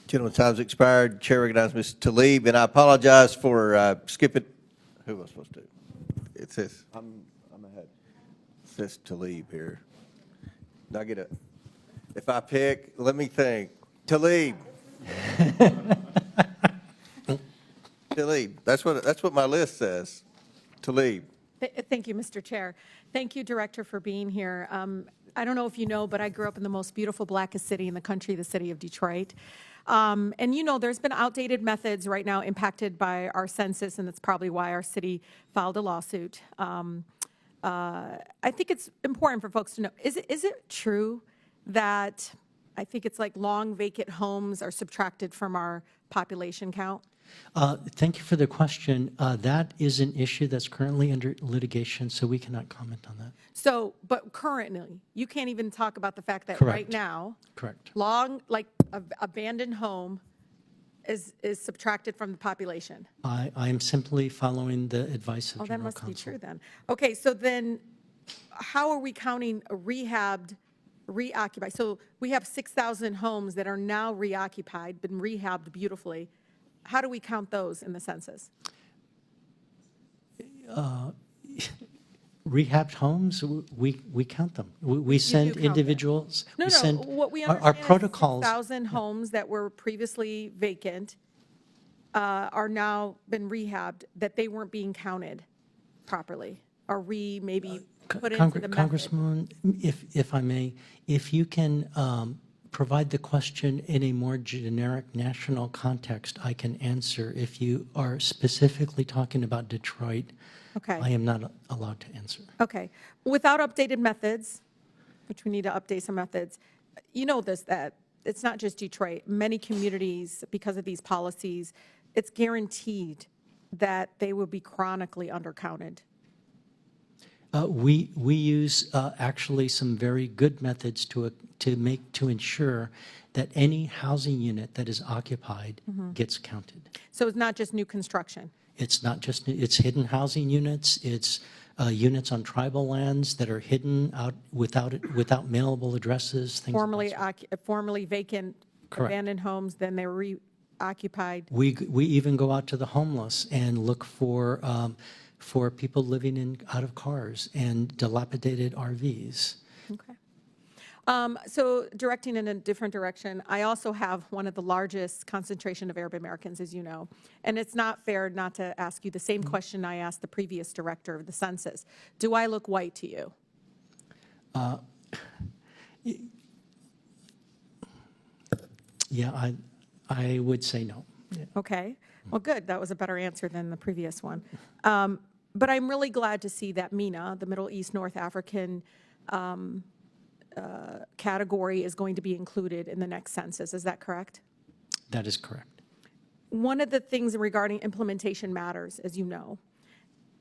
Gentleman's time's expired. Chair recognizes Ms. Tlaib, and I apologize for skipping. Who am I supposed to? It says I'm ahead. It says Tlaib here. Now get it. If I pick, let me think. Tlaib. Tlaib. That's what my list says. Tlaib. Thank you, Mr. Chair. Thank you, Director, for being here. I don't know if you know, but I grew up in the most beautiful, blackest city in the country, the city of Detroit. And you know, there's been outdated methods right now impacted by our census, and that's probably why our city filed a lawsuit. I think it's important for folks to know, is it true that I think it's like long vacant homes are subtracted from our population count? Thank you for the question. That is an issue that's currently under litigation, so we cannot comment on that. So, but currently, you can't even talk about the fact that Correct. right now, Correct. long, like abandoned home is subtracted from the population. I am simply following the advice of Oh, that General must Counsel. be true then. Okay, so then how are we counting a rehabbed, reoccupied? So we have 6,000 homes that are now reoccupied, been rehabbed beautifully. How do we count those in the census? Rehabbed homes, we count them. We send count individuals. No, we no, send what we our understand protocols. is 6,000 homes that were previously vacant are now been rehabbed, that they weren't being counted properly. Are we maybe put into the method? Congresswoman, if I may, if you can provide the question in a more generic national context, I can answer. If you are specifically talking about Detroit, Okay. I am not allowed to answer. Okay. Without updated methods, which we need to update some methods, you know this, that it's not just Detroit. Many communities, because of these policies, it's guaranteed that they will be chronically undercounted. We use actually some very good methods to ensure that any housing unit that is occupied gets counted. So it's not just new construction. It's not just, it's hidden housing units, it's units on tribal lands that are hidden out without mailable addresses, things like that. Formerly vacant, Correct. abandoned homes, then they're reoccupied. We even go out to the homeless and look for people living out of cars and dilapidated RVs. Okay. So directing in a different direction, I also have one of the largest concentration of Arab Americans, as you know, and it's not fair not to ask you the same question I asked the previous director of the census. Do I look white to you? Yeah, I would say no. Okay. Well, good. That was a better answer than the previous one. But I'm really glad to see that MENA, the Middle East North African category, is going to be included in the next census. Is that correct? That is correct. One of the things regarding implementation matters, as you know.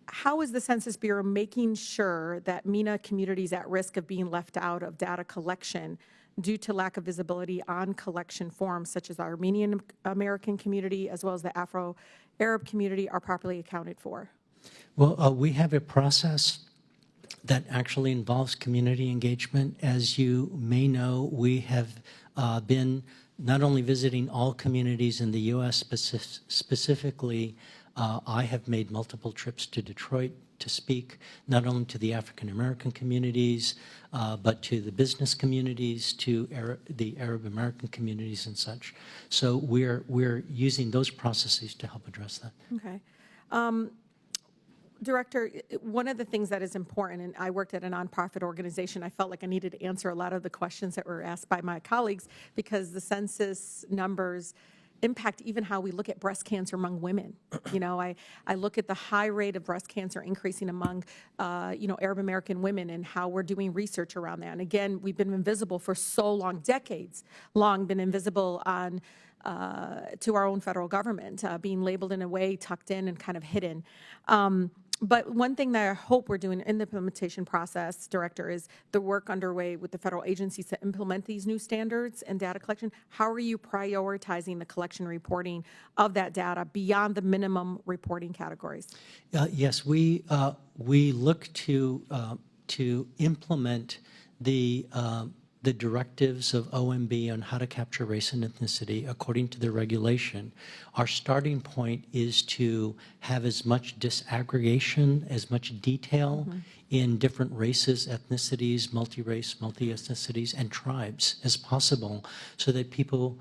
How is the Census Bureau making sure that MENA communities at risk of being left out of data collection due to lack of visibility on collection forms, such as our Armenian American community as well as the Afro-Arab community, are properly accounted for? Well, we have a process that actually involves community engagement. As you may know, we have been not only visiting all communities in the U.S. specifically, I have made multiple trips to Detroit to speak not only to the African American communities, but to the business communities, to the Arab American communities and such. So we're using those processes to help address that. Okay. Director, one of the things that is important, and I worked at a nonprofit organization, I felt like I needed to answer a lot of the questions that were asked by my colleagues because the census numbers impact even how we look at breast cancer among women. You know, I look at the high rate of breast cancer increasing among, Arab American women and how we're doing research around that. And again, we've been invisible for so long, decades long, been invisible on to our own federal government, being labeled in a way, tucked in and kind of hidden. But one thing that I hope we're doing in the implementation process, Director, is the work underway with the federal agencies to implement these new standards and data collection. How are you prioritizing the collection and reporting of that data beyond the minimum reporting categories? Yes, we look to implement the the directives of OMB on how to capture race and ethnicity according to the regulation, our starting point is to have as much disaggregation, as much detail in different races, ethnicities, multi-race, multi-ethnicities, and tribes as possible, so that people,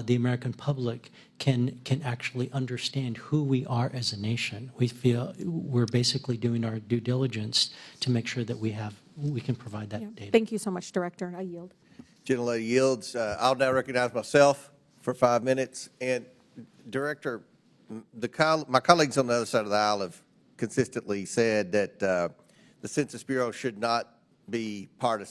the American public, can actually understand who we are as a nation. We feel we're basically doing our due diligence to make sure that we can provide that data. Thank you so much, Director. I yield. Gentlelady yields. I'll now recognize myself for 5 minutes. And Director, my colleagues on the other side of the aisle have consistently said that the Census Bureau should not be part of